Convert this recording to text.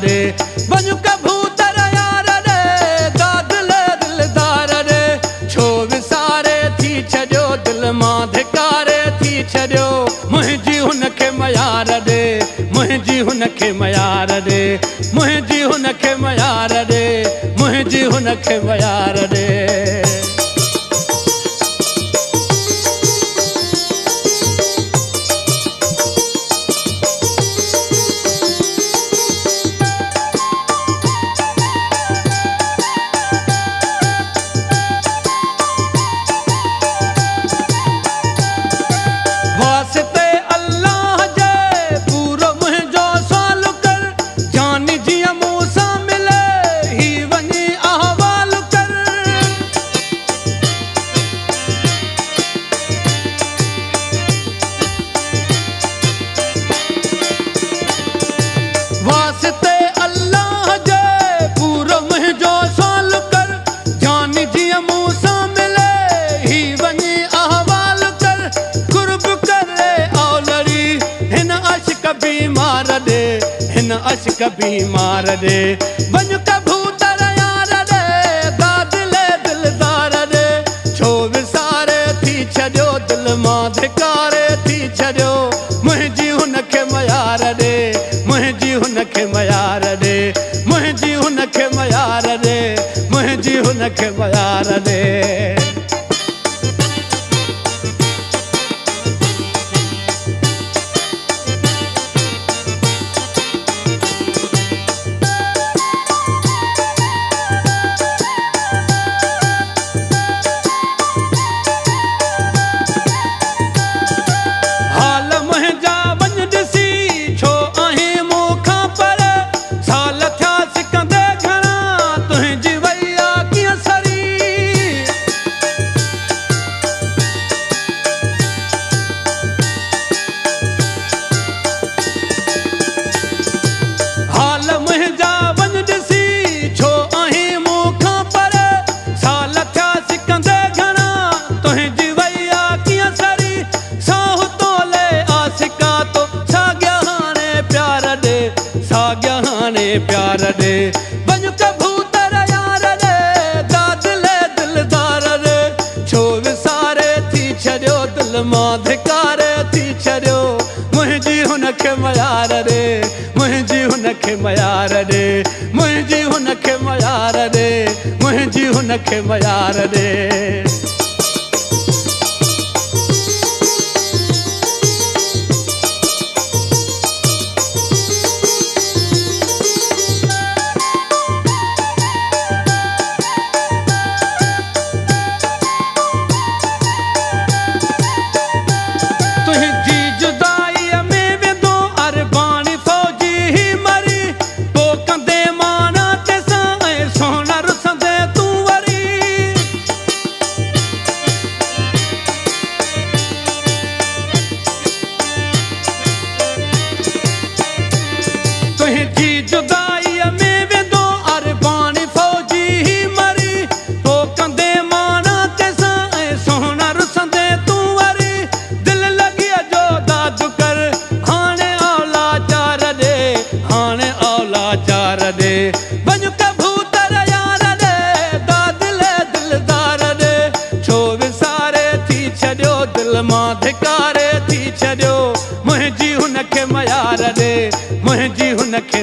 ॾे वञु कबूतर यार ॾे दादिले दिलदार ॾे छो विसारे थी छॾियो दिलि मां धिकारे थी छॾियो मुंहिंजी हुनखे मयार ॾे मुंहिंजी हुनखे मयार ॾे मुंहिंजी हुनखे मयार ॾे मुंहिंजी हुनखे मयार ॾे वास्ते अल्लाह जे पूरो मुंहिंजो सवाल कर जानी जीअं मूं सां मिले ही वञी अहवाल कर वास्ते अल्लाह जे पूरो मुंहिंजो सवाल कर जानी जीअं मूं सां मिले ही वञी अहवाल कर कुर्ब करे औलड़ी हिन अश्क बीमार ॾे हिन अश्क बीमार ॾे वञु कबूतर यार ॾे दादिले दिलदार ॾे छो विसारे थी छॾियो दिलि मां धिकारे थी छॾियो मुंहिंजी हुनखे मयार ॾे मुंहिंजी हुनखे मयार ॾे मुंहिंजी हुनखे मयार ॾे मुंहिंजी हुनखे मयार ॾे हाल मुंहिंजा वञ ॾिसी छो आहीं मूंखां पर साल थिया सिकंदे घणा तुंहिंजी वैया कीअं सरी हाल मुंहिंजा वञ ॾिसी छो आहीं मूंखां पर साल थिया सिकंदे घणा तुंहिंजी वैया कीअं सरी साहु तोले आसिका तो साॻिया हाणे प्यार ॾे साॻिया हाणे प्यार ॾे वञु कबूतर यार ॾे दादिले दिलदार ॾे छो विसारे थी छॾियो दिलि मां धिकारे थी छॾियो मुंहिंजी हुनखे मयार ॾे मुंहिंजी हुनखे मयार ॾे मुंहिंजी हुनखे मयार ॾे मुंहिंजी हुनखे मयार ॾे तुंहिंजी जुदाईअ में वेंदो अरबानी फ़ौजी ही मरी पोइ कंदे माना तंहिंसां ऐं सोन रुसंदे तूं वरी तुंहिंजी जुदाईअ में वेंदो अरबानी फ़ौजी ही मरी पोइ कंदे माना तंहिंसां ऐं सोन रुसंदे तूं वरी दिलि लॻीअ जो दाद कर हाणे औला चार ॾे हाणे औला चार ॾे वञु कबूतर यार ॾे दादिले दिलदार ॾे छो विसारे थी छॾियो दिलि मां धिकारे थी छॾियो मुंहिंजी हुनखे मयार ॾे मुंहिंजी हुनखे